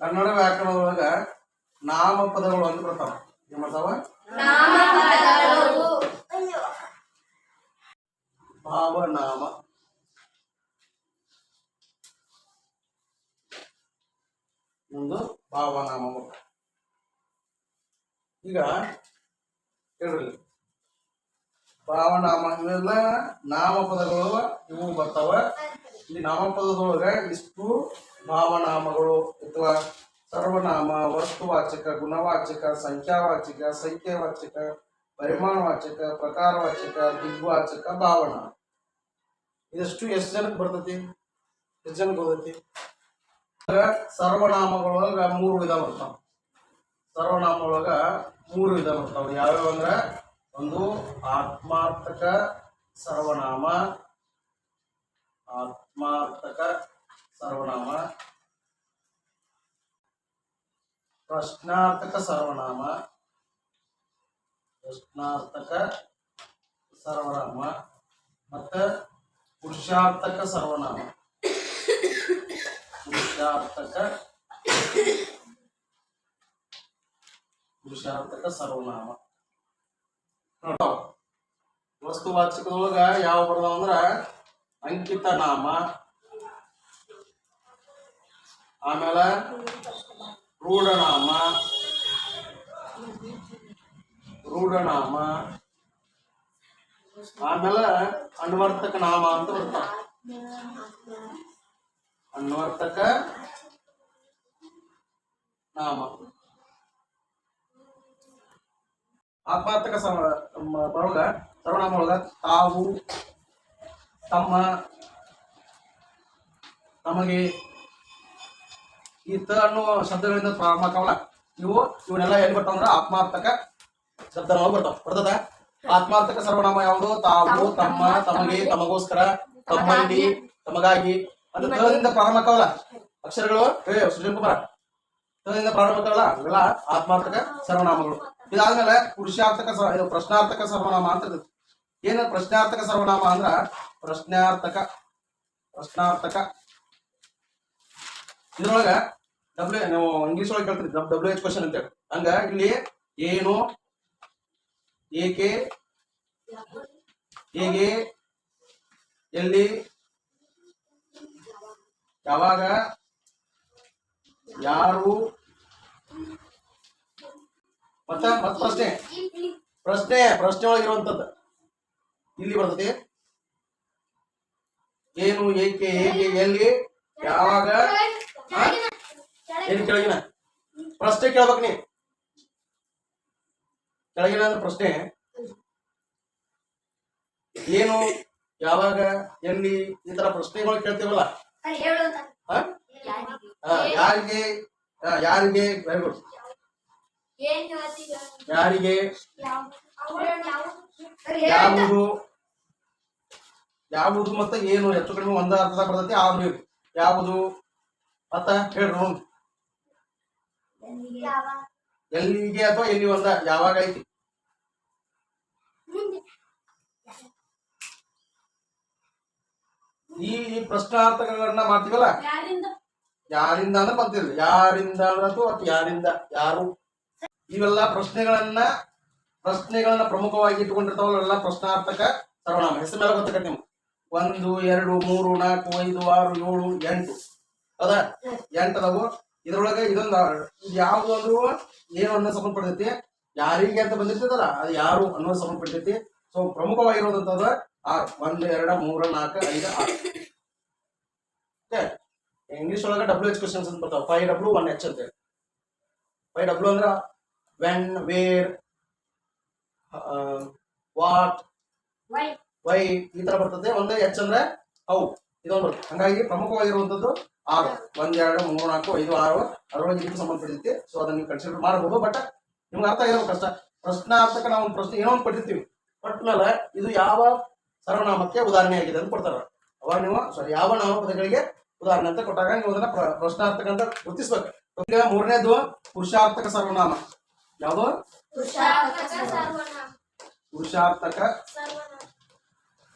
ಕನ್ನಡ ವ್ಯಾಕರಣದೊಳಗ ನಾಮಪದಗಳು ಅಂತ ಬರ್ತಾವ. ಏನ್ ಬರ್ತಾವ? ಭಾವನಾಮ, ಒಂದು ಭಾವನಾಮ. ಈಗ ಹೇಳ್ರಿ, ಭಾವನಾಮ ಇವೆಲ್ಲ ನಾಮಪದಗಳು ಇವು ಬರ್ತಾವ. ಈ ನಾಮಪದದೊಳಗ ಇಷ್ಟು ಭಾವನಾಮಗಳು ಅಥವಾ ಸರ್ವನಾಮ, ವಸ್ತುವಾಚಕ, ಗುಣವಾಚಕ, ಸಂಖ್ಯಾವಾಚಕ, ಸಂಖ್ಯಾವಾಚಕ, ಪರಿಮಾಣವಾಚಕ, ಪ್ರಕಾರವಾಚಕ, ದಿಗ್ವಾಚಕ, ಭಾವನಾಮ. ಇದಷ್ಟು ಎಷ್ಟು ಜನಕ್ಕೆ ಬರ್ತೈತಿ? ಎಷ್ಟು ಜನಕ್ಕೆ ಬರ್ತೈತಿ? ಸರ್ವನಾಮಗಳೊಳಗ 3 ವಿಧ ಬರ್ತಾವ. ಸರ್ವನಾಮಗಳೊಳಗ 3 ವಿಧ ಬರ್ತಾವ. ಯಾವ್ಯಾವ ಅಂದ್ರ, ಒಂದು ಆತ್ಮಾರ್ಥಕ ಸರ್ವನಾಮ, ಆತ್ಮಾರ್ಥಕ ಸರ್ವನಾಮ, ಪ್ರಶ್ನಾರ್ಥಕ ಸರ್ವನಾಮ, ಪ್ರಶ್ನಾರ್ಥಕ ಸರ್ವನಾಮ, ಮತ್ತು ಪುರುಷಾರ್ಥಕ ಸರ್ವನಾಮ, ಪುರುಷಾರ್ಥಕ ಸರ್ವನಾಮ. ವಸ್ತುವಾಚಕದೊಳಗ ಯಾವ ಬರ್ದಾವ ಅಂದ್ರ, ಅಂಕಿತ ನಾಮ, ಆಮೇಲೆ ರೂಢನಾಮ, ಆಮೇಲೆ ಅನ್ವರ್ತಕ ನಾಮ ಅಂತ ಬರ್ತಾವ. ಅನ್ವರ್ತಕ ನಾಮ. ಆತ್ಮಾರ್ಥಕ ಸರ್ವನಾಮ ಒಳಗ ತಾವು, ತಮ್ಮ, ತಮಗೆ, ಈ ತ ಅನ್ನುವ ಶಬ್ದಗಳಿಂದ ಪ್ರಾರಂಭ ಆಕಾವಲ್ಲ, ಇವನ್ನೆಲ್ಲ ಎಲ್ಲಿ ಬರ್ತಾವಂದ್ರ ಆತ್ಮಾರ್ಥಕ ಶಬ್ದಗಳು ಬರ್ತದ. ಆತ್ಮಾರ್ಥಕ ಸರ್ವನಾಮ ಯಾವುದು? ತಾವು, ತಮ್ಮ, ತಮಗೆ, ತಮಗೋಸ್ಕರ, ತಮ್ಮಲ್ಲಿ, ತಮಗಾಗಿ ಅಂತ ತದಿಂದ ಪ್ರಾರಂಭ ಆಕಾವಲ್ಲ ಅಕ್ಷರಗಳು. ಸುಜನ್ ಕುಮಾರ, ತದಿಂದ ಪ್ರಾರಂಭ ಆಕಾವಲ್ಲ, ಇವೆಲ್ಲ ಆತ್ಮಾರ್ಥಕ ಸರ್ವನಾಮಗಳು. ಇದಾದ್ಮೇಲೆ ಪ್ರಶ್ನಾರ್ಥಕ ಸರ್ವನಾಮ ಅಂತ ಇರ್ತದೆ. ಏನ ಪ್ರಶ್ನಾರ್ಥಕ ಸರ್ವನಾಮ ಅಂದ್ರ, ಪ್ರಶ್ನಾರ್ಥಕ ಇದ್ರೊಳಗ ನೀವು ಇಂಗ್ಲಿಷ್ ಒಳಗೆ ಕೇಳ್ತೀರಿ WH ಕ್ವಶನ್ ಅಂತೇಳಿ. ಹಂಗ ಇಲ್ಲಿ ಏನು, ಏಕೆ, ಹೇಗೆ, ಎಲ್ಲಿ, ಯಾವಾಗ, ಯಾರು, ಮತ್ತ ಪ್ರಶ್ನೆ ಒಳಗಿರುವಂತದ್ದು ಇಲ್ಲಿ ಬರ್ತದೆ. ಏನು, ಏಕೆ, ಹೇಗೆ, ಎಲ್ಲಿ, ಯಾವಾಗ, ಏನ್ ಕೆಳಗಿನ ಪ್ರಶ್ನೆ ಕೇಳ್ಬೇಕು ನೀ. ಕೆಳಗಿನ ಅಂದ್ರೆ ಪ್ರಶ್ನೆ ಏನು, ಯಾವಾಗ, ಎಲ್ಲಿ, ಈ ತರ ಪ್ರಶ್ನೆಗಳು ಕೇಳ್ತೀವಲ್ಲ. ಯಾರಿಗೆ, ವೆರಿ ಗುಡ್. ಯಾರಿಗೆ, ಯಾವುದು ಮತ್ತೆ ಏನು ಹೆಚ್ಚು ಕಡಿಮೆ ಒಂದ ಅರ್ಥದಾಗ ಬರ್ತೈತಿ. ಆದ್ರೂ ಯಾವುದು ಮತ್ತ ಹೇಳ್ರು. ಎಲ್ಲಿಗೆ ಅಥವಾ ಎಲ್ಲಿ ಒಂದ, ಯಾವಾಗ ಐತಿ. ಈ ಪ್ರಶ್ನಾರ್ಥಕಗಳನ್ನ ಮಾಡ್ತೀವಲ್ಲ, ಯಾರಿಂದ ಅಂದ್ರೆ ಬಂತಿಲ್ಲ, ಯಾರಿಂದ ಅಥವಾ ಯಾರಿಂದ, ಯಾರು, ಇವೆಲ್ಲ ಪ್ರಶ್ನೆಗಳನ್ನ ಪ್ರಮುಖವಾಗಿ ಇಟ್ಕೊಂಡಿರ್ತಾವಲ್ಲ, ಪ್ರಶ್ನಾರ್ಥಕ ಸರ್ವನಾಮ. ಹೆಸರು ಮೇಲೆ ಗೊತ್ತಾಗತ್ತೆ ನಿಮ್ಗೆ. 1, 2, 3, 4, 5, 6, 7, 8 ಅದ 8 ಅದಾವು. ಇದ್ರೊಳಗೆ ಇದೊಂದು ಯಾವುದು ಅಂದ್ರೂ ಏನು ಅನ್ನೋ ಸಂಬಂಧಪಡ್ತೈತಿ. ಯಾರಿಗೆ ಅಂತ ಬಂದಿರ್ತದಲ್ಲ, ಅದು ಯಾರು ಅನ್ನೋದು ಸಂಬಂಧಪಡ್ತೈತಿ. ಸೊ ಪ್ರಮುಖವಾಗಿರೋದಂತದ 6. 1, 2, 3, 4, 5, 6. ಇಂಗ್ಲಿಷ್ ಒಳಗೆ WH ಕ್ವಶನ್ಸ್ ಅಂತ ಬರ್ತಾವ. 5W 1H ಅಂತೇಳಿ. 5W ಅಂದ್ರ ವೆನ್, ವೇರ್, ವಾಟ್, ವೈ ಈ ತರ ಬರ್ತದೆ. ಒಂದು H ಅಂದ್ರೆ ಹೌ, ಇದೊಂದು ಬರ್ತದೆ. ಹಂಗಾಗಿ ಪ್ರಮುಖವಾಗಿರುವಂತದ್ದು 6. 1, 2, 3, 4, 5, 6 ಅದರೊಳಗೆ ಇದಕ್ಕೆ ಸಂಬಂಧಪಟ್ಟಿರುತ್ತೆ. ಸೊ ಅದನ್ನ ನೀವು ಕನ್ಸಿಡರ್ ಮಾಡಬಹುದು. ಬಟ್ ನಿಮ್ಗೆ ಅರ್ಥ ಆಗಿರೋ ಕಷ್ಟ. ಪ್ರಶ್ನಾರ್ಥಕ ನಾವು ಒಂದು ಪ್ರಶ್ನೆ ಏನೋ ಒಂದು ಪಟ್ಟಿರ್ತೀವಿ, ಪಟ್ಟ ಮೇಲೆ ಇದು ಯಾವ ಸರ್ವನಾಮಕ್ಕೆ ಉದಾಹರಣೆ ಆಗಿದೆ ಅಂತ ಕೊಡ್ತಾರ. ಅವಾಗ ನೀವು ಯಾವ ನಾಮಪದಗಳಿಗೆ ಉದಾಹರಣೆ ಅಂತ ಕೊಟ್ಟಾಗ ನೀವು ಅದನ್ನ ಪ್ರಶ್ನಾರ್ಥಕ ಅಂತ ಗುರುತಿಸ್ಬೇಕು. ಈಗ ಮೂರನೇದು ಪುರುಷಾರ್ಥಕ ಸರ್ವನಾಮ. ಯಾವುದು? ಪುರುಷಾರ್ಥಕ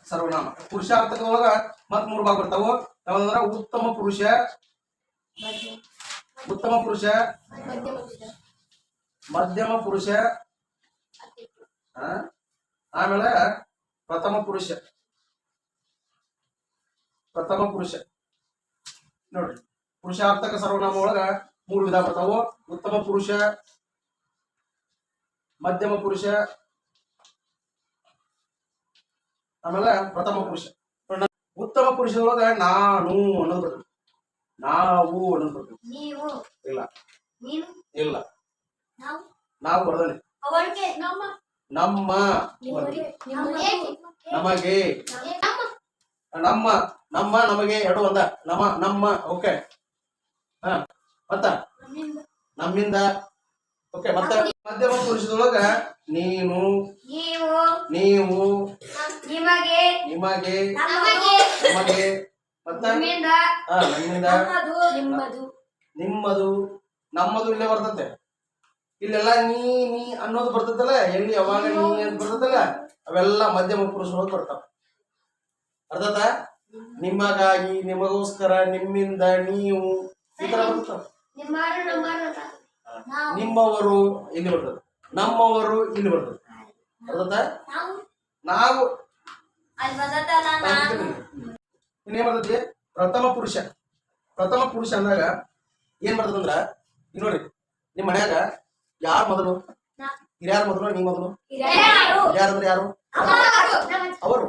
ಸರ್ವನಾಮ. ಪುರುಷಾರ್ಥಕದೊಳಗ ಮತ್ 3 ಭಾಗ ಬರ್ತಾವು. ಯಾವ್ದಂದ್ರ ಉತ್ತಮ ಪುರುಷ, ಉತ್ತಮ ಪುರುಷ, ಮಧ್ಯಮ ಪುರುಷ, ಆಮೇಲೆ ಪ್ರಥಮ ಪುರುಷ. ಪ್ರಥಮ ಪುರುಷ ನೋಡ್ರಿ, ಪುರುಷಾರ್ಥಕ ಸರ್ವನಾಮ ಒಳಗ 3 ವಿಧ ಬರ್ತಾವು. ಉತ್ತಮ ಪುರುಷ, ಮಧ್ಯಮ ಪುರುಷ, ಆಮೇಲೆ ಪ್ರಥಮ ಪುರುಷ. ಉತ್ತಮ ಪುರುಷದೊಳಗ ನಾನು ಅನ್ನೋದು ಬರ್ತದೆ, ನಾವು ಅನ್ನೋದು ಬರ್ತದೆ. ಇಲ್ಲ ಇಲ್ಲ, ನಾವು ಬರೋದನೆ. ನಮ್ಮ, ನಮಗೆ, ನಮ್ಮ, ನಮ್ಮ, ನಮಗೆ ಎರಡು ಒಂದ. ನಮ್ಮ ಓಕೆ. ಮತ್ತ ನಮ್ಮಿಂದ ಓಕೆ. ಮತ್ತೆ ಮಧ್ಯಮ ಪುರುಷದೊಳಗ ನೀನು, ನೀವು, ನಿಮಗೆ, ನಮಗೆ, ಮತ್ತ ನಮ್ಮಿಂದ, ನಿಮ್ಮದು, ನಮ್ಮದು ಇಲ್ಲೇ ಬರ್ತತೆ. ಇಲ್ಲೆಲ್ಲ ನೀ ಅನ್ನೋದು ಬರ್ತದಲ್ಲ, ಎಲ್ಲಿ ಯಾವಾಗ ನೀ ಅಂತ ಬರ್ತದಲ್ಲ, ಅವೆಲ್ಲ ಮಧ್ಯಮ ಪುರುಷರೊಳಗೆ ಬರ್ತಾವ. ಅರ್ಥಾತ? ನಿಮಗಾಗಿ, ನಿಮಗೋಸ್ಕರ, ನಿಮ್ಮಿಂದ, ನೀವು, ಈ ತರ ಬರ್ತಾವ. ನಿಮ್ಮವರು ಇಲ್ಲಿ ಬರ್ತದೆ, ನಮ್ಮವರು ಇಲ್ಲಿ ಬರ್ತದೆ. ಅರ್ಥಾತ? ನಾವು ಇನ್ನೇನ್ ಬರ್ತೈತಿ? ಪ್ರಥಮ ಪುರುಷ. ಪ್ರಥಮ ಪುರುಷ ಅಂದಾಗ ಏನ್ ಬರ್ತದಂದ್ರ, ಈಗ ನೋಡ್ರಿ, ನಿಮ್ ಮನ್ಯಾಗ ಯಾರು ಮೊದಲು? ಹಿರಿಯಾರು ಮೊದಲು, ನೀ ಮೊದಲು? ಹಿರಿಯಾರಂದ್ರೆ ಯಾರು? ಅವರು.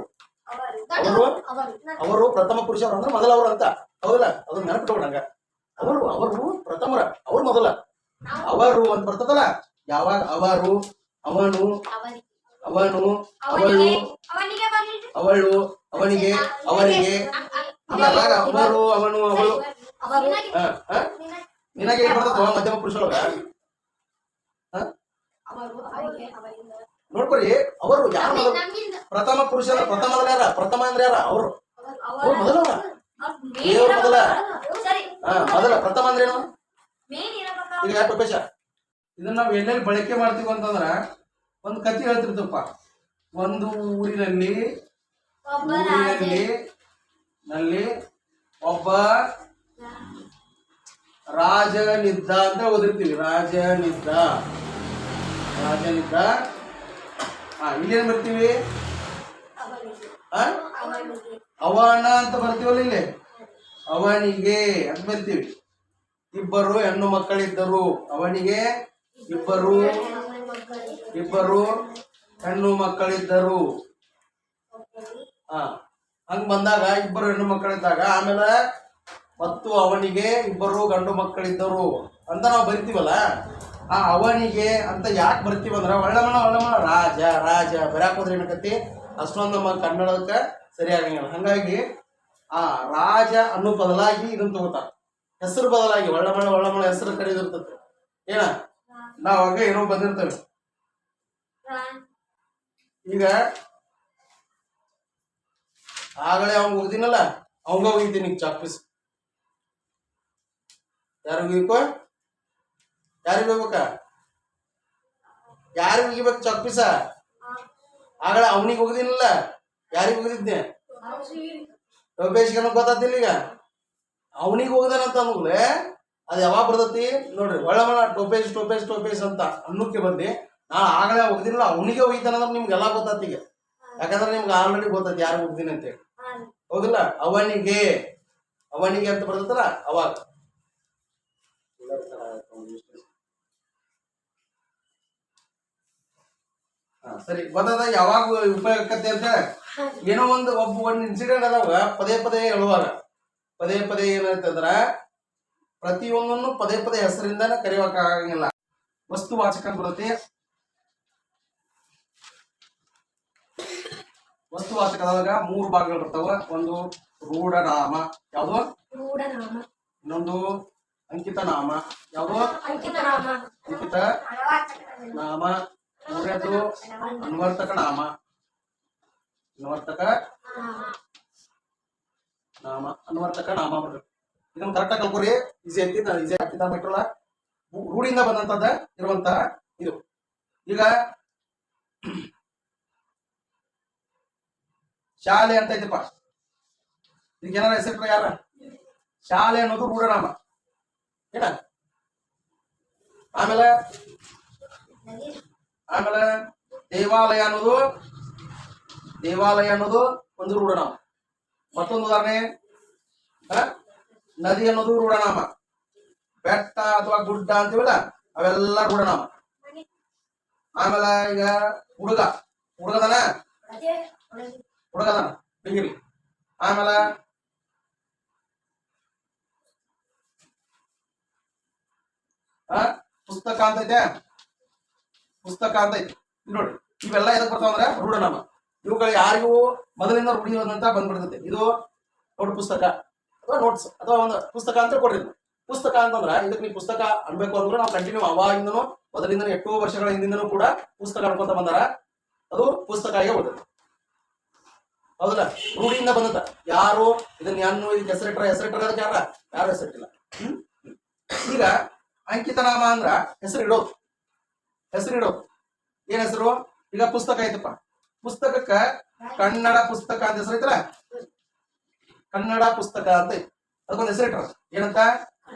ಅವರು ಪ್ರಥಮ ಪುರುಷ ಅಂದ್ರೆ ಮೊದಲವರು ಅಂತ, ಹೌದಲ್ಲ? ಅದನ್ನ ನೆನಪಿಟ್ಕೊಂಡಂಗ. ಅವರು ಪ್ರಥಮರ, ಅವ್ರು ಮೊದಲ. ಅವರು ಅಂತ ಬರ್ತದಲ್ಲ, ಯಾವಾಗ ಅವರು, ಅವನು, ಅವಳು, ಅವಳು, ಅವನಿಗೆ, ಅವರಿಗೆ, ಅವರು, ಅವನು, ಅವಳು. ನಿನಗೆ ಏನ್ ಬರ್ತದ ಮಧ್ಯಮ ಪುರುಷರೊಳಗ? ನೋಡ್ಕೊರಿ, ಅವರು ಯಾರು ಮೊದಲು? ಪ್ರಥಮ ಪುರುಷ ಅಂದ್ರೆ ಪ್ರಥಮ ಅಂದ್ರೆ ಯಾರ? ಪ್ರಥಮ ಅಂದ್ರೆ ಯಾರ? ಅವರು ಮೊದಲವರ, ದೇವ್ರ ಮೊದಲ. ಮೊದಲ ಪ್ರಥಮ ಅಂದ್ರೆ ಏನು? ಈಗ ಟೊಪೇಶ, ಇದನ್ನ ನಾವ್ ಎಲ್ಲೆಲ್ಲಿ ಬಳಕೆ ಮಾಡ್ತೀವಿ ಅಂತಂದ್ರ, ಒಂದು ಕಥೆ ಹೇಳ್ತಿರ್ತಪ್ಪ. ಒಂದು ಊರಿನಲ್ಲಿ ಒಬ್ಬ ರಾಜನಿದ್ದ ಅಂತ ಓದಿರ್ತೀವಿ. ರಾಜನಿದ್ದ. ಇಲ್ಲೇನ್ ಬರ್ತೀವಿ? ಅವನ ಅಂತ ಬರ್ತೀವಲ್ಲ, ಇಲ್ಲಿ ಅವನಿಗೆ ಅಂತ ಬರ್ತೀವಿ. ಇಬ್ಬರು ಹೆಣ್ಣು ಮಕ್ಕಳಿದ್ದರು. ಅವನಿಗೆ ಇಬ್ಬರು ಹೆಣ್ಣು ಮಕ್ಕಳಿದ್ದರು. ಹಂಗ ಬಂದಾಗ ಇಬ್ಬರು ಹೆಣ್ಣು ಮಕ್ಕಳಿದ್ದಾಗ, ಆಮೇಲೆ ಮತ್ತು ಅವನಿಗೆ ಇಬ್ಬರು ಗಂಡು ಮಕ್ಕಳಿದ್ದರು ಅಂತ ನಾವು ಬರಿತೀವಲ್ಲ. ಆ ಅವನಿಗೆ ಅಂತ ಯಾಕೆ ಬರ್ತೀವಂದ್ರ, ಒಳ್ಳಮಣ ರಾಜ ಬರಾಕ್ ಹೋದ್ರೆ ಏನಕತಿ, ಅಷ್ಟೊಂದು ನಮ್ಮ ಕನ್ನಡಕ್ಕೆ ಸರಿ ಆಗಂಗಿಲ್ಲ. ಹಂಗಾಗಿ ಆ ರಾಜ ಅನ್ನೋ ಬದಲಾಗಿ ಇದನ್ನ ತಗೋತಾರ, ಹೆಸರು ಬದಲಾಗಿ ಒಳ್ಳಮಣ ಹೆಸರು ಕರೀದಿರ್ತದೆ. ಏನ ನಾವ್ ಆಗ ಏನೋ ಬಂದಿರ್ತೇವೆ. ಈಗ ಆಗಲೇ ಅವಂಗ ಹೋಗ್ತೀನಲ್ಲ, ಅವಂಗ ಹೋಗಿದ್ದೀನಿ ಚಾಕ್ಪೀಸ್. ಯಾರಿಗೆ ಹೋಗ್ಬೇಕು? ಯಾರಿಗೆ ಹೋಗ್ಬೇಕ? ಯಾರಿಗೆ ಹೋಗಿಬೇಕು ಚಾಕ್ಪೀಸ? ಆಗಲೇ ಅವನಿಗೆ ಹೋಗಿದ್ದೀನಲ್ಲ, ಯಾರಿಗೆ ಹೋಗಿದ್ದೆ? ಟೊಪೇಶ್ಗೆ ಗೊತ್ತಾತಿಲ್ಲ. ಈಗ ಅವನಿಗೆ ಹೋಗದಾನಂತ ಅಂದ್ಮೇಲೆ ಅದು ಯಾವಾಗ ಬರ್ತತಿ ನೋಡ್ರಿ, ಒಳ್ಳಮಣ ಟೊಪೇಶ್ ಅಂತ ಅನ್ನಕ್ಕೆ ಬಂದು ನಾ ಆಗಲೇ ಹೋಗ್ದಿನಲ್ಲ, ಅವನಿಗೆ ಹೋಗಿದ್ದಾನಂದ್ರೆ ನಿಮ್ಗೆಲ್ಲ ಗೊತ್ತಾತಿ. ಈಗ ಯಾಕಂದ್ರೆ ನಿಮ್ಗೆ ಆಲ್ರೆಡಿ ಗೊತ್ತೈತಿ ಯಾರು ಹೋಗ್ತೀನಿ ಅಂತೇಳಿ, ಹೌದಿಲ್ಲ? ಅವನಿಗೆ ಅಂತ ಬರ್ತಲ್ಲ ಅವಾಗ. ಸರಿ, ಗೊತ್ತದ ಯಾವಾಗ ಉಪಯೋಗಕತೆ ಅಂತ. ಏನೋ ಒಂದು ಇನ್ಸಿಡೆಂಟ್ ಅದಾವ, ಪದೇ ಹೇಳುವಾಗ ಪದೇ ಏನಂತಂದ್ರ, ಪ್ರತಿಯೊಂದನ್ನು ಪದೇ ಹೆಸರಿಂದಾನೆ ಕರೆಯೋಕ್ಕಾಗಂಗಿಲ್ಲ. ವಸ್ತುವಾಚಕ ಬರುತ್ತೆ. ವಸ್ತುವಾಚಕದಾಗ 3 ಭಾಗಗಳು ಬರ್ತಾವ. ಒಂದು ರೂಢನಾಮ, ಯಾವುದು? ಇನ್ನೊಂದು ಅಂಕಿತ ನಾಮ, ಯಾವುದು? ಅಂಕಿತ ನಾಮ. ಮೂರನೇದು ಅನ್ವರ್ತಕ ನಾಮ. ಅನ್ವರ್ತಕ ನಾಮ ಬರ್ತದೆ. ಇದನ್ನ ಕರೆಕ್ಟಾಗಿ ಕಲ್ಕೋರಿ, ಈಸಿ ಐತಿ. ನಾನು ಈಸಿ ಆಗ್ತಿದ್ದ ಬಿಟ್ರಲ್ಲ, ರೂಢಿಯಿಂದ ಬಂದಂತದ ಇರುವಂತಹ ಇದು. ಈಗ ಶಾಲೆ ಅಂತ ಐತಿಪ್ಪ, ಈಗ ಏನಾರ ಹೆಸರು ಯಾರ? ಶಾಲೆ ಅನ್ನೋದು ರೂಢನಾಮ. ಏನ ಆಮೇಲೆ ಆಮೇಲೆ ದೇವಾಲಯ ಅನ್ನೋದು ಒಂದು ರೂಢನಾಮ. ಮತ್ತೊಂದು ಉದಾಹರಣೆ ನದಿ ಅನ್ನೋದು ರೂಢನಾಮ. ಬೆಟ್ಟ ಅಥವಾ ಗುಡ್ಡ ಅಂತೀವಲ್ಲ ಅವೆಲ್ಲ ರೂಢನಾಮ. ಆಮೇಲೆ ಈಗ ಹುಡುಗದನ ಬಿಗಿರಿ. ಆಮೇಲೆ ಪುಸ್ತಕ ಅಂತೈತೆ ನೋಡ್ರಿ. ಇವೆಲ್ಲ ಎದಕ್ ಬರ್ತಾವಂದ್ರೆ ರೂಢನಾಮ. ಇವುಗಳು ಯಾರಿಗೂ ಮೊದಲಿಂದ ರೂಢಿ ಅಂತ ಬಂದ್ಬಿಡ್ತೈತೆ. ಇದು ನೋಟ್ ಪುಸ್ತಕ ಅಥವಾ ನೋಟ್ಸ್ ಅಥವಾ ಒಂದು ಪುಸ್ತಕ ಅಂತ ಕೊಡ್ರಿ. ಪುಸ್ತಕ ಅಂತಂದ್ರ ಇದಕ್ಕೆ ನೀವು ಪುಸ್ತಕ ಅನ್ಬೇಕು ಅಂದ್ರೆ ನಾವು ಕಂಟಿನ್ಯೂ ಅವಾಗಿಂದನು ಮೊದಲಿಂದ ಎಷ್ಟೋ ವರ್ಷಗಳ ಹಿಂದಿಂದನೂ ಕೂಡ ಪುಸ್ತಕ ಅನ್ಕೊಂತ ಬಂದಾರ. ಅದು ಪುಸ್ತಕ ಆಗಿ ಹೋಗುತ್ತೆ. ಹೌದಲ್ಲ, ರೂಢಿಯಿಂದ ಬಂದತ್ತ. ಯಾರು ಇದನ್ನ ಇದಕ್ಕೆ ಹೆಸರಿಟ್ಟರ ಅದಕ್ಕೆ ಯಾರು ಹೆಸರಿಟ್ಟಿಲ್ಲ. ಈಗ ಅಂಕಿತನಾಮ ಅಂದ್ರ ಹೆಸರಿಡೋದು. ಏನ್ ಹೆಸರು? ಈಗ ಪುಸ್ತಕ ಐತಪ್ಪ, ಪುಸ್ತಕಕ್ಕ ಕನ್ನಡ ಪುಸ್ತಕ ಅಂತ ಹೆಸರು ಐತಲ್ಲ, ಕನ್ನಡ ಪುಸ್ತಕ ಅಂತ ಐತಿ. ಅದಕ್ಕೊಂದು ಹೆಸರಿಟ್ರ ಏನಂತ?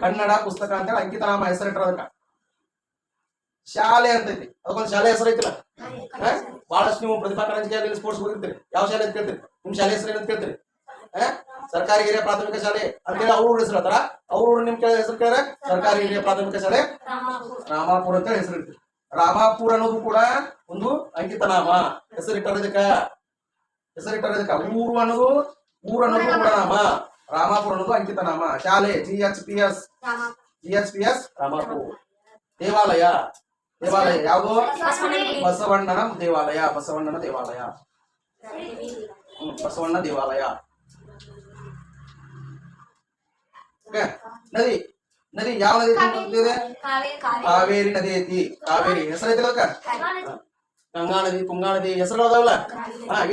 ಕನ್ನಡ ಪುಸ್ತಕ ಅಂತ ಹೇಳಿ ಅಂಕಿತನಾಮ ಹೆಸರಿಟ್ರ. ಅದಕ್ಕ ಶಾಲೆ ಅಂತ ಐತಿ, ಅದಕ್ಕೊಂದು ಶಾಲೆ ಹೆಸರು ಐತಿಲ್ಲ. ಬಹಳಷ್ಟು ನೀವು ಪ್ರತಿಭಾ ಕಾರಂಜಿಯಲ್ಲಿ ಸ್ಪೋರ್ಟ್ಸ್ ಹೋಗಿರ್ತೀರಿ. ಯಾವ ಶಾಲೆ ಅಂತ ಕೇಳ್ತೀರಿ? ನಿಮ್ ಶಾಲೆ ಹೆಸರು ಏನಂತ ಕೇಳ್ತೀರಿ? ಸರ್ಕಾರಿ ಹಿರಿಯ ಪ್ರಾಥಮಿಕ ಶಾಲೆ ಅಂತೇಳಿ ಅವ್ರ ಹೆಸರು ಹೇಳ್ತಾರ. ಅವ್ರು ನಿಮ್ ಹೆಸರು ಕೇಳಿದ್ರೆ ಸರ್ಕಾರಿ ಹಿರಿಯ ಪ್ರಾಥಮಿಕ ಶಾಲೆ ರಾಮಾಪುರ ಅಂತ ಹೆಸರು ಇಡ್ತೀರಿ. ರಾಮಾಪುರ ಅನ್ನೋದು ಕೂಡ ಒಂದು ಅಂಕಿತನಾಮ. ಹೆಸರಿಟ್ಟರೋದಕ್ಕ ಊರು ಅನ್ನೋದು ರೂಢನಾಮ. ರಾಮಾಪುರ ಅನ್ನೋದು ಅಂಕಿತನಾಮ. ಶಾಲೆ GHPS ರಾಮಾಪುರ. ದೇವಾಲಯ ಯಾವುದು? ಬಸವಣ್ಣನ ದೇವಾಲಯ. ಬಸವಣ್ಣ ದೇವಾಲಯ. ನದಿ ಯಾವ ನದಿ ಇದೆ? ಕಾವೇರಿ ನದಿ ಐತಿ. ಕಾವೇರಿ ಹೆಸರು ಐತಿಲ್ಲ ಅದಕ್ಕ. ಗಂಗಾ ನದಿ, ತುಂಗಾ ನದಿ ಹೆಸರುಗಳು ಅದಾವಲ್ಲ.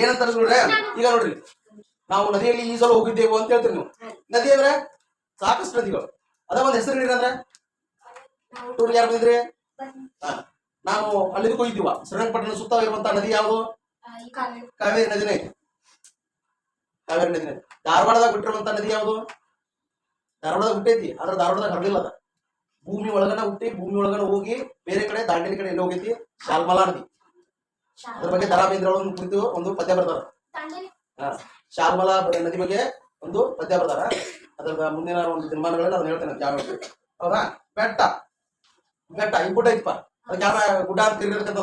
ಏನಂತ ನೋಡ್ರಿ, ಈಗ ನೋಡ್ರಿ ನಾವು ನದಿಯಲ್ಲಿ ಈ ಸಲ ಹೋಗಿದ್ದೇವು ಅಂತ ಹೇಳ್ತೀರಿ ನೀವು. ನದಿ ಅಂದ್ರೆ ಸಾಕಷ್ಟು ನದಿಗಳು ಅದ. ಒಂದ್ ಹೆಸರು ನೀಡ್ರಿ ಅಂದ್ರೆ ಟೂರ್ ಯಾರು ಬಂದಿದ್ರಿ? ನಾವು ಅಲ್ಲಿಗೆ ಹೋಗಿದ್ದೀವ. ಶ್ರೀರಂಗಪಟ್ಟಣ ಸುತ್ತ ಇರುವಂತ ನದಿ ಯಾವುದು? ಕಾವೇರಿ ನದಿನೇ. ಧಾರವಾಡದಾಗ ಬಿಟ್ಟಿರುವಂತ ನದಿ ಯಾವುದು? ಧಾರವಾಡದಾಗ ಹುಟ್ಟೈತಿ, ಆದ್ರೆ ಧಾರವಾಡದಾಗ ಹರಡಿಲ್ಲ. ಅದ ಭೂಮಿ ಒಳಗನ ಹುಟ್ಟಿ ಭೂಮಿ ಒಳಗನ ಹೋಗಿ ಬೇರೆ ಕಡೆ ದಾಂಡೇಲಿ ಕಡೆ ಎಲ್ಲಿ ಹೋಗೈತಿ? ಶಾಲ್ಮಲಾ ನದಿ. ಅದ್ರ ಬಗ್ಗೆ ದರಾಬೇಂದ್ರ ಕುರಿತು ಒಂದು ಪದ್ಯ ಬರ್ತಾರ. ಶಾಲ್ಮಲಾ ನದಿ ಬಗ್ಗೆ ಒಂದು ಪದ್ಯ ಬರ್ತಾರ. ಅದ್ರ ಮುಂದಿನ ಒಂದು ದಿನಮಾನಗಳಲ್ಲಿ ಅದನ್ನ ಹೇಳ್ತೇನೆ ಯಾವ. ಹೌದಾ? ಬೆಟ್ಟ ಈ ಗುಡ್ಡ ಐತಪ್ಪ, ಅದಕ್ಕೆ ಯಾವ ಗುಡ್ಡ ಅಂತ ತಿರ್ಗಿರ್ತಕ್ಕಂಥ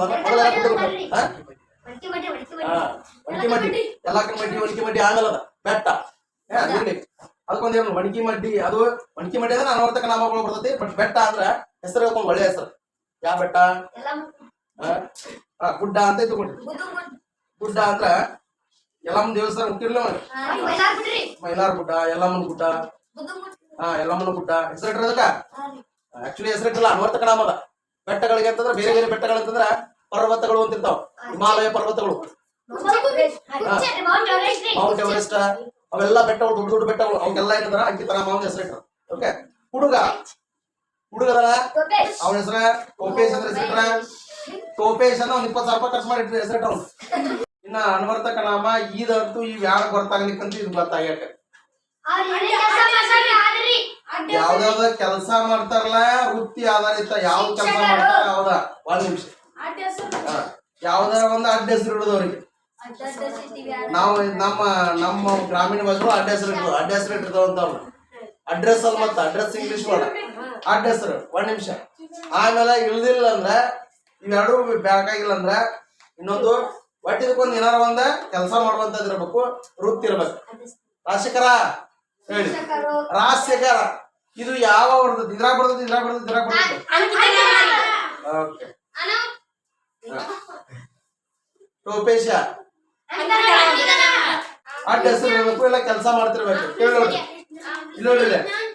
ಒಣಕಿ ಮಡ್ಡಿ ಆಮೇಲೆ ಅದ ಬೆಟ್ಟ. ಅದಕ್ಕೊಂದು ಮಣಕಿ ಮಡ್ಡಿ, ಅದು ಮಣಕಿ ಮಡ್ಡಿ ಅಂದ್ರೆ ಅನವರ್ತಕ ನಾಮಗಳು ಬರ್ತೈತಿ. ಬಟ್ ಬೆಟ್ಟ ಅಂದ್ರ ಹೆಸರು ಹೇಳ್ಕೊಂಡು ಒಳ್ಳೆ ಹೆಸರು. ಯಾವ ಬೆಟ್ಟ? ಗುಡ್ಡ ಅಂತ ಇಟ್ಕೊಂಡ್ರಿ. ಗುಡ್ಡ ಅಂದ್ರ ಯಲ್ಲಮ್ಮನ ದೇವಸ್ಥಾನ ಹುಟ್ಟಿರ್ಲ, ಮೈಲಾರ ಗುಡ್ಡ, ಯಲ್ಲಮ್ಮನ ಗುಡ್ಡ. ಯಲ್ಲಮ್ಮನ ಗುಡ್ಡ ಹೆಸರಿಟ್ರ ಅದಕ್ಕ. ಆಕ್ಚುಲಿ ಹೆಸರಿಟ್ಟಿಲ್ಲ, ಅನ್ವರ್ತಕ ನಾಮ ಅದ. ಬೆಟ್ಟಗಳಿಗೆ ಅಂತಂದ್ರೆ ಬೇರೆ ಬೇರೆ ಬೆಟ್ಟಗಳು ಅಂತಂದ್ರ ಪರ್ವತಗಳು ಅಂತ ಇರ್ತಾವ. ಹಿಮಾಲಯ ಪರ್ವತಗಳು, ಮೌಂಟ್ ಎವರೆಸ್ಟ್, ಅವೆಲ್ಲ ಬೆಟ್ಟಗಳು, ದೊಡ್ಡ ದೊಡ್ಡ ಬೆಟ್ಟಗಳು. ಅವಕ್ಕೆಲ್ಲ ಏನಂದ್ರ ಅಂಕಿತನಾಮ ಅಂತ ಹೆಸರಿಟ್ರ. ಓಕೆ. ಹುಡುಗದನ ಅವನ ಹೆಸರ ಟೋಪೇಶ್ ಅಂತ ಹೆಸರಿಟ್ರ. ಟೋಪೇಶ್ ಅನ್ನ 20,000 ರೂಪಾಯಿ ಖರ್ಚು ಮಾಡಿ ಹೆಸರಿಟ್ಟ. ಇನ್ನ ಅನ್ವರ್ತಕ ನಾಮ ಇದಂತೂ ಇವ್ ಯಾರು ಗೊತ್ತಾಗ್ಲಿಕ್ಕಂತ ಇದು ಗೊತ್ತಾಗ್ಯಾಕ. ಯಾವ್ದಾವ್ದ ಕೆಲಸ ಮಾಡ್ತಾರಲ್ಲ ವೃತ್ತಿ ಆಧಾರಿತ ಯಾವ್ದು ಕೆಲಸ ಮಾಡ್ತಾರ ಹೌದಾ? ಒಂದ್ ನಿಮಿಷ. ಯಾವ್ದಾರ ಒಂದು ಅಡ್ಡ ಹೆಸರು ಇಡೋದವ್ರಿಗೆ ನಾವು ನಮ್ಮ ಗ್ರಾಮೀಣ ಭಾಷೆಗಳು ಅಡ್ಡ ಹೆಸರು ಇಟ್ಟಿರ್ತಾವ ಅಂತ. ಅಡ್ರೆಸ್ ಅಲ್ಲಿ ಮತ್ತ ಅಡ್ರೆಸ್ ಇಂಗ್ಲಿಷ್ ವರ್ಡ್. ಅಡ್ಡ ಹೆಸರು ಒಂದ್ ನಿಮಿಷ. ಆಮೇಲೆ ಇಳ್ದಿಲ್ಲ ಅಂದ್ರ ಇವೆರಡು ಬೇಕಾಗಿಲ್ಲ ಅಂದ್ರ ಇನ್ನೊಂದು ಒಟ್ಟಿದಕ್ಕೊಂದು ಏನಾರ ಒಂದ ಕೆಲಸ ಮಾಡುವಂತದ್ ಇರ್ಬೇಕು, ವೃತ್ತಿ ಇರ್ಬೇಕು. ರಾಶಿಕರ ಹೇಳಿ, ರಾಶಿಕರ ಇದು ಯಾವ ಬರ್ತದೆ? ಇದ್ರಾಗ ಬರ್ತದೆ. ಓಕೆ. ಟೋಪೇಶ ಅಡ್ಡ ಹೆಸರು ಇರ್ಬೇಕು, ಇಲ್ಲ ಕೆಲಸ ಮಾಡ್ತಿರ್ಬೇಕು. ಕೇಳಿ ನೋಡ್ರಿ, ಇಲ್ಲಿ ನೋಡ್ರಿ,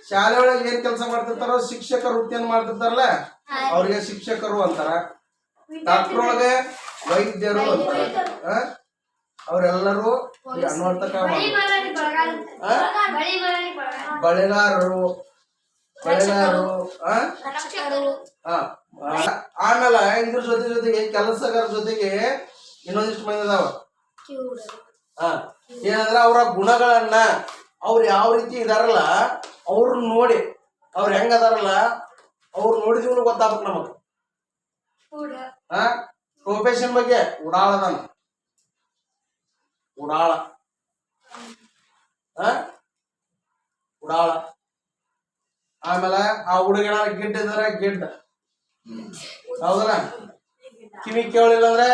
ಶಾಲೆ ಒಳಗೆ ಏನ್ ಕೆಲಸ ಮಾಡ್ತಿರ್ತಾರೋ ಶಿಕ್ಷಕ ವೃತ್ತಿಯನ್ನು ಮಾಡ್ತಿರ್ತಾರಲ್ಲ ಅವ್ರಿಗೆ ಶಿಕ್ಷಕರು ಅಂತಾರ. ಡಾಕ್ಟರ್ ಒಳಗೆ ವೈದ್ಯರು ಅಂತಾರ. ಅವರೆಲ್ಲರೂ ಅನ್ವರ್ತಕ. ಬಳೆಗಾರರು. ಆಮೇಲೆ ಇದ್ರ ಜೊತೆಗೆ ಕೆಲಸಗಾರ ಜೊತೆಗೆ ಇನ್ನೊಂದಿಷ್ಟು ಮಂದಿ ಅದಾವ. ಏನಂದ್ರ ಅವರ ಗುಣಗಳನ್ನ ಅವ್ರು ಯಾವ ರೀತಿ ಇದಾರಲ್ಲ ಅವ್ರನ್ನ ನೋಡಿ, ಅವ್ರು ಹೆಂಗ ಅದಾರಲ್ಲ ಅವ್ರು ನೋಡಿದೀವಿ ಗೊತ್ತಾಗ್ಬೇಕು ನಮಗ. ಪ್ರೊಫೆಷನ್ ಬಗ್ಗೆ ಉಡಾಳದಾನ, ಉಡಾಳ ಉಡಾಳ. ಆಮೇಲೆ ಆ ಹುಡುಗನ ಗಿಡ್ಡ ಇದ್ರೆ ಗಿಡ್ಡ, ಹೌದಲ್ಲ? ಕಿವಿ ಕೇಳಿಲ್ಲ ಅಂದ್ರೆ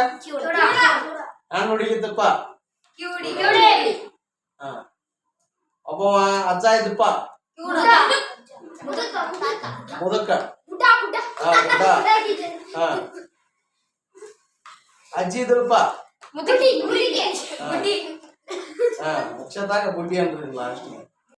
ಹಂಗ ಹುಡುಗಿದ್ದಪ್ಪ. ಒಬ್ಬವ ಅಜ್ಜ ಇದ್ದಪ್ಪ ಮುದಕ್ಕ. ಅಜ್ಜಿ ಇದ್ರಪ್ಪ ಮುಖ್ಯದಾಗ ಬುಡ್ಡಿ ಅನ್ರಿ ಲಾಸ್ಟ್.